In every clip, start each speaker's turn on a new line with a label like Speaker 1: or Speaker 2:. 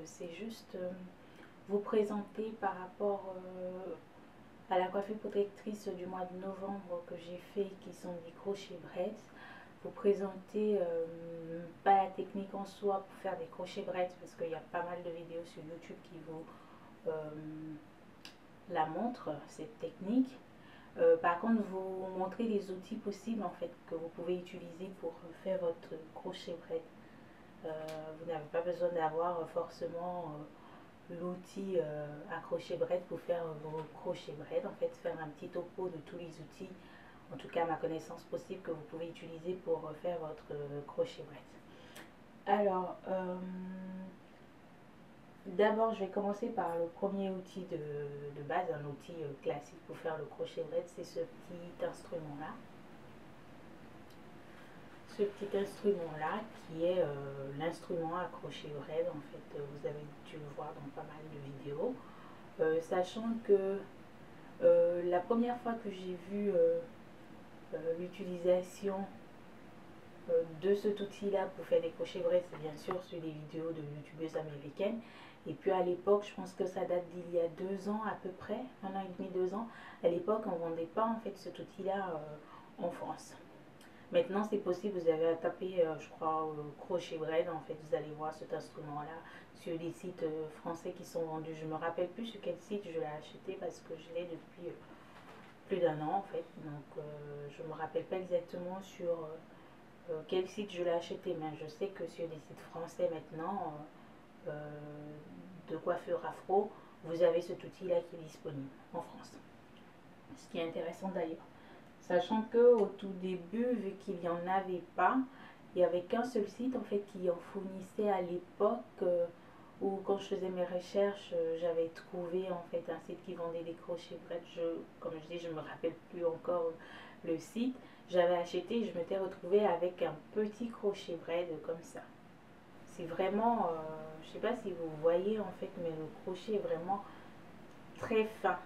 Speaker 1: c'est juste vous présenter par rapport à la coiffure protectrice du mois de novembre que j'ai fait, qui sont des crochets braids. Vous présenter pas la technique en soi pour faire des crochets braids, parce qu'il y a pas mal de vidéos sur YouTube qui vous la montrent, cette technique. Par contre, vous montrer les outils possibles en fait que vous pouvez utiliser pour faire votre crochet braid. Vous n'avez pas besoin d'avoir forcément l'outil à crochet braid pour faire vos crochets braid. En fait, faire un petit topo de tous les outils, en tout cas à ma connaissance possible, que vous pouvez utiliser pour faire votre crochet braid. Alors, d'abord, je vais commencer par le premier outil de base, un outil classique pour faire le crochet braid, c'est ce petit instrument-là. Ce petit instrument-là qui est l'instrument à crochet braid, en fait, vous avez dû le voir dans pas mal de vidéos. Sachant que la première fois que j'ai vu l'utilisation de cet outil-là pour faire des crochets braid, c'est bien sûr sur les vidéos de youtubeuses américaines. Et puis à l'époque, je pense que ça date d'il y a 2 ans à peu près, 1 an et demi, 2 ans. À l'époque, on ne vendait pas en fait cet outil-là en France. Maintenant, c'est possible, vous avez à taper, je crois, crochet braid, en fait, vous allez voir cet instrument-là sur les sites français qui sont vendus. Je ne me rappelle plus sur quel site je l'ai acheté parce que je l'ai depuis plus d'1 an, en fait. Donc, je ne me rappelle pas exactement sur quel site je l'ai acheté, mais je sais que sur des sites français maintenant, de coiffure afro, vous avez cet outil-là qui est disponible en France. Ce qui est intéressant d'ailleurs. Sachant que au tout début, vu qu'il n'y en avait pas, il n'y avait qu'un seul site en fait qui en fournissait à l'époque, où quand je faisais mes recherches, j'avais trouvé en fait un site qui vendait des crochets braid. Comme je dis, je ne me rappelle plus encore le site. J'avais acheté et je m'étais retrouvée avec un petit crochet braid comme ça. C'est vraiment, je ne sais pas si vous voyez en fait, mais le crochet est vraiment très fin.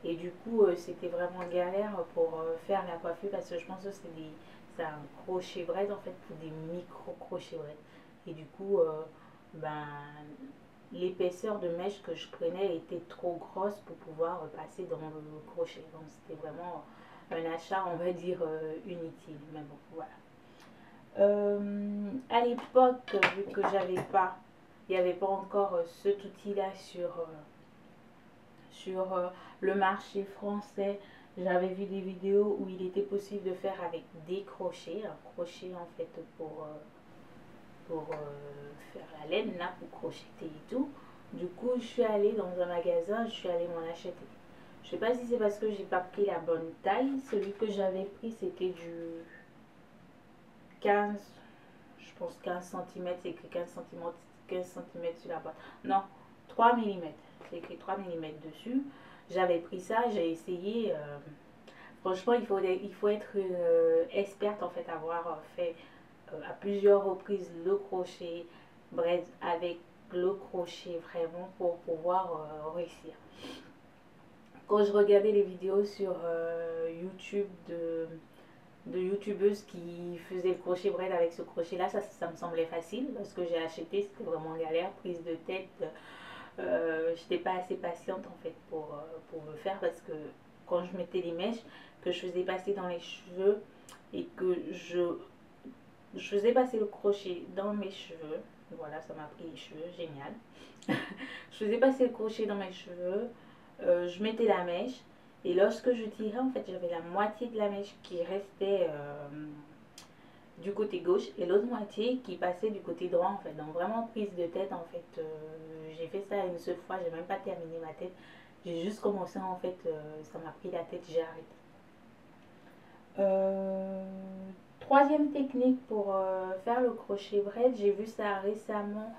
Speaker 1: Et du coup, c'était vraiment galère pour faire la coiffure parce que je pense que c'est un crochet braid en fait pour des micro crochets braid. Et du coup, ben, l'épaisseur de mèche que je prenais était trop grosse pour pouvoir passer dans le crochet. Donc c'était vraiment un achat, on va dire, inutile. Mais bon, voilà. À l'époque, vu que il n'y avait pas encore cet outil-là sur le marché français, j'avais vu des vidéos où il était possible de faire avec des crochets, un crochet en fait pour faire la laine là, pour crocheter et tout. Du coup, je suis allée dans un magasin, je suis allée m'en acheter. Je sais pas si c'est parce que j'ai pas pris la bonne taille. Celui que j'avais pris, c'était du 15, je pense 15 cm, c'est écrit 15 cm sur la boîte. Non, 3 mm. C'est écrit 3 mm dessus. J'avais pris ça, j'ai essayé. Franchement, il faut être experte en fait, avoir fait à plusieurs reprises le crochet braid avec le crochet vraiment pour pouvoir réussir. Quand je regardais les vidéos sur YouTube de youtubeuses qui faisaient le crochet braid avec ce crochet là, ça me semblait facile parce que j'ai acheté, c'était vraiment galère, prise de tête. J'étais pas assez patiente en fait pour le faire parce que quand je mettais les mèches que je faisais passer dans les cheveux et que je faisais passer le crochet dans mes cheveux, voilà, ça m'a pris les cheveux, génial. Je faisais passer le crochet dans mes cheveux, je mettais la mèche et lorsque je tirais en fait j'avais la moitié de la mèche qui restait du côté gauche et l'autre moitié qui passait du côté droit en fait. Donc vraiment prise de tête en fait. J'ai fait ça une seule fois, j'ai même pas terminé ma tête. J'ai juste commencé en fait, ça m'a pris la tête, j'ai arrêté. Troisième technique pour faire le crochet braid, j'ai vu ça récemment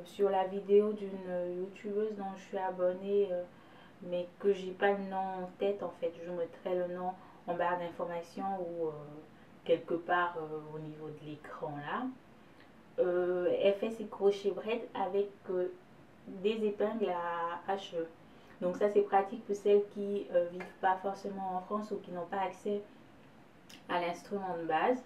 Speaker 1: sur la vidéo d'une youtubeuse dont je suis abonnée, mais que j'ai pas le nom en tête en fait. Je mettrai le nom en barre d'informations ou quelque part au niveau de l'écran là. Elle fait ses crochets braid avec des épingles à cheveux. Donc ça c'est pratique pour celles qui vivent pas forcément en France ou qui n'ont pas accès à l'instrument de base.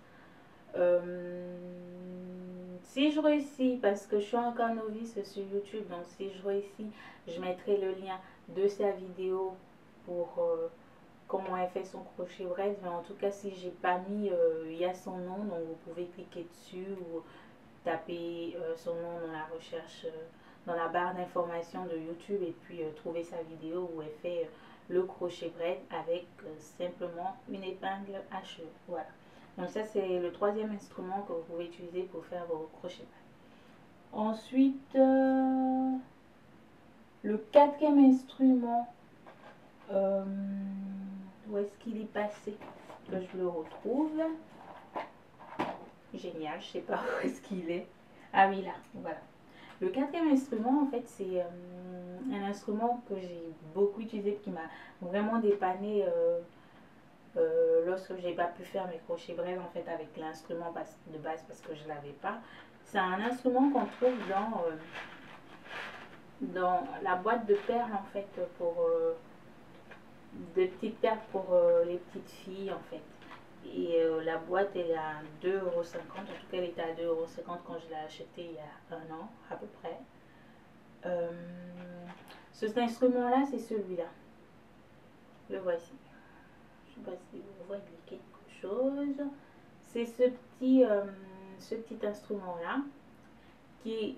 Speaker 1: Si je réussis, parce que je suis encore novice sur YouTube, donc si je réussis, je mettrai le lien de sa vidéo pour comment elle fait son crochet braid. Mais en tout cas, si j'ai pas mis, il y a son nom, donc vous pouvez cliquer dessus ou taper son nom dans la recherche, dans la barre d'information de YouTube et puis trouver sa vidéo où elle fait le crochet braid avec simplement une épingle à cheveux. Voilà. Donc ça c'est le troisième instrument que vous pouvez utiliser pour faire vos crochets braid. Ensuite, le quatrième instrument, où est-ce qu'il est passé que je le retrouve? Génial, je sais pas où est-ce qu'il est. Ah oui, là, voilà. Le quatrième instrument, en fait, c'est un instrument que j'ai beaucoup utilisé, qui m'a vraiment dépanné lorsque j'ai pas pu faire mes crochets braid en fait avec l'instrument de base parce que je l'avais pas. C'est un instrument qu'on trouve dans la boîte de perles en fait pour de petites perles pour les petites filles en fait. Et la boîte elle est à 2,50 €. En tout cas elle était à 2,50 € quand je l'ai acheté il y a un an à peu près. Cet instrument là c'est celui-là. Le voici. Je ne sais pas si vous voyez quelque chose. C'est ce petit instrument là qui est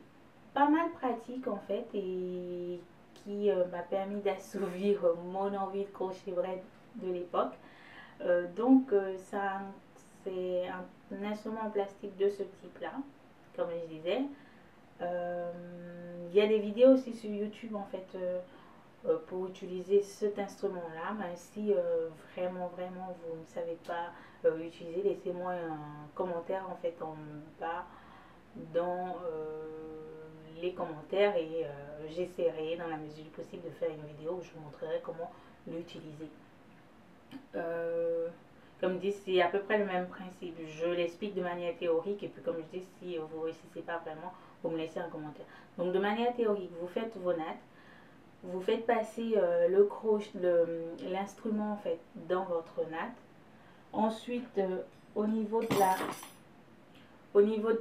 Speaker 1: pas mal pratique en fait et qui m'a permis d'assouvir mon envie de crochet braid de l'époque. C'est un instrument en plastique de ce type là, comme je disais. Il y a des vidéos aussi sur YouTube en fait pour utiliser cet instrument là, mais si vraiment vous ne savez pas utiliser, laissez-moi un commentaire en fait en bas dans les commentaires et j'essaierai dans la mesure du possible de faire une vidéo où je vous montrerai comment l'utiliser. Comme dit, c'est à peu près le même principe. Je l'explique de manière théorique et puis comme je dis, si vous ne réussissez pas vraiment, vous me laissez un commentaire. Donc de manière théorique, vous faites vos nattes, vous faites passer l'instrument en fait dans votre natte. Ensuite, au niveau de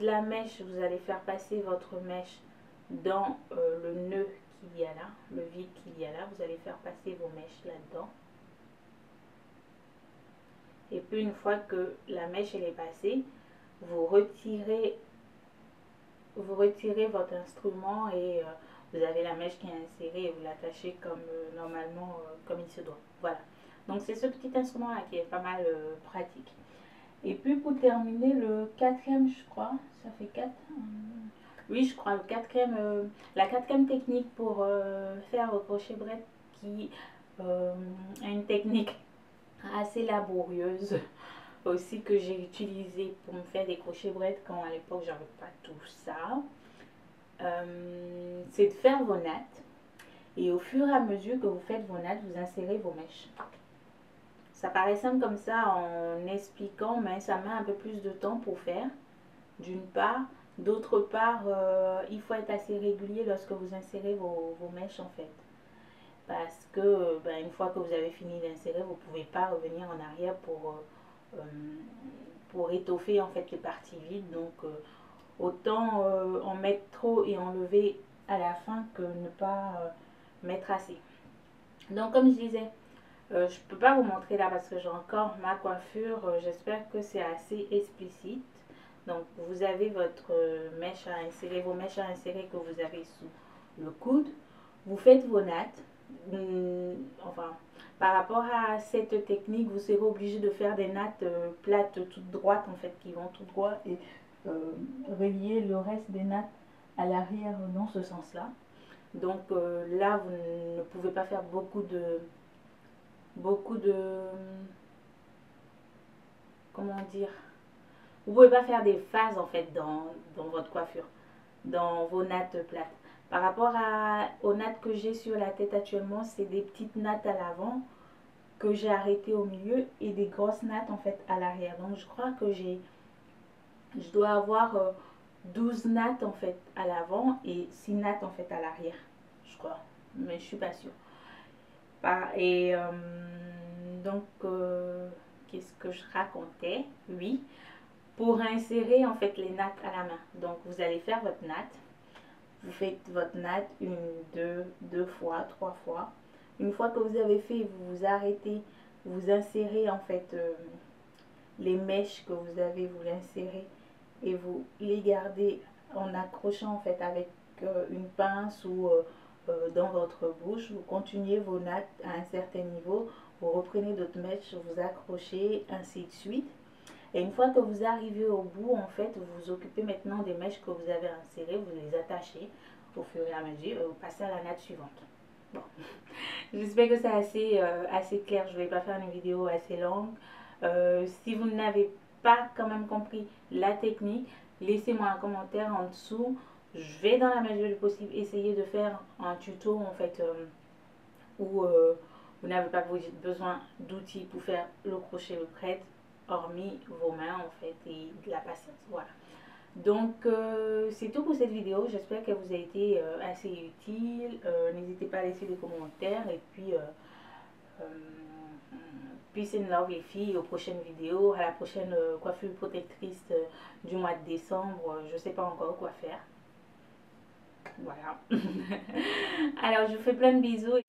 Speaker 1: la mèche, vous allez faire passer votre mèche dans le nœud qu'il y a là, le vide qu'il y a là. Vous allez faire passer vos mèches là-dedans. Et puis une fois que la mèche elle est passée, vous retirez votre instrument et vous avez la mèche qui est insérée et vous l'attachez comme normalement, comme il se doit. Voilà. Donc c'est ce petit instrument là qui est pas mal pratique. Et puis pour terminer, le quatrième, je crois, ça fait 4. Oui, je crois, la quatrième technique pour faire le crochet braid qui a une technique assez laborieuse aussi que j'ai utilisé pour me faire des crochets braid quand à l'époque j'avais pas tout ça. C'est de faire vos nattes et au fur et à mesure que vous faites vos nattes, vous insérez vos mèches. Ça paraît simple comme ça en expliquant, mais ça met un peu plus de temps pour faire, d'une part. D'autre part, il faut être assez régulier lorsque vous insérez vos mèches en fait. Parce que une fois que vous avez fini d'insérer, vous ne pouvez pas revenir en arrière pour étoffer en fait les parties vides. Donc autant en mettre trop et enlever à la fin que ne pas mettre assez. Donc comme je disais, je ne peux pas vous montrer là parce que j'ai encore ma coiffure. J'espère que c'est assez explicite. Donc vous avez votre mèche à insérer, vos mèches à insérer que vous avez sous le coude. Vous faites vos nattes. Enfin, par rapport à cette technique, vous serez obligé de faire des nattes plates, toutes droites en fait, qui vont tout droit et relier le reste des nattes à l'arrière dans ce sens-là. Donc là, vous ne pouvez pas faire beaucoup de comment dire, vous pouvez pas faire des phases en fait dans votre coiffure, dans vos nattes plates. Par rapport aux nattes que j'ai sur la tête actuellement, c'est des petites nattes à l'avant que j'ai arrêtées au milieu et des grosses nattes en fait à l'arrière. Donc je crois que je dois avoir 12 nattes en fait à l'avant et 6 nattes en fait à l'arrière, je crois, mais je suis pas sûre. Et donc qu'est-ce que je racontais? Oui, pour insérer en fait les nattes à la main. Donc vous allez faire votre natte. Vous faites votre natte une, deux fois, trois fois. Une fois que vous avez fait, vous vous arrêtez, vous insérez en fait les mèches que vous avez, vous l'insérez et vous les gardez en accrochant en fait avec une pince ou dans votre bouche. Vous continuez vos nattes à un certain niveau, vous reprenez d'autres mèches, vous accrochez, ainsi de suite. Et une fois que vous arrivez au bout, en fait, vous vous occupez maintenant des mèches que vous avez insérées, vous les attachez au fur et à mesure et vous passez à la natte suivante. Bon, j'espère que c'est assez clair, je ne vais pas faire une vidéo assez longue. Si vous n'avez pas quand même compris la technique, laissez-moi un commentaire en dessous. Je vais dans la mesure du possible essayer de faire un tuto en fait où vous n'avez pas besoin d'outils pour faire le crochet, le prêtre, hormis vos mains en fait et de la patience. Voilà. Donc c'est tout pour cette vidéo. J'espère qu'elle vous a été assez utile. N'hésitez pas à laisser des commentaires et puis peace and love les filles, aux prochaines vidéos, à la prochaine coiffure protectrice du mois de décembre. Je sais pas encore quoi faire. Voilà. Alors je vous fais plein de bisous.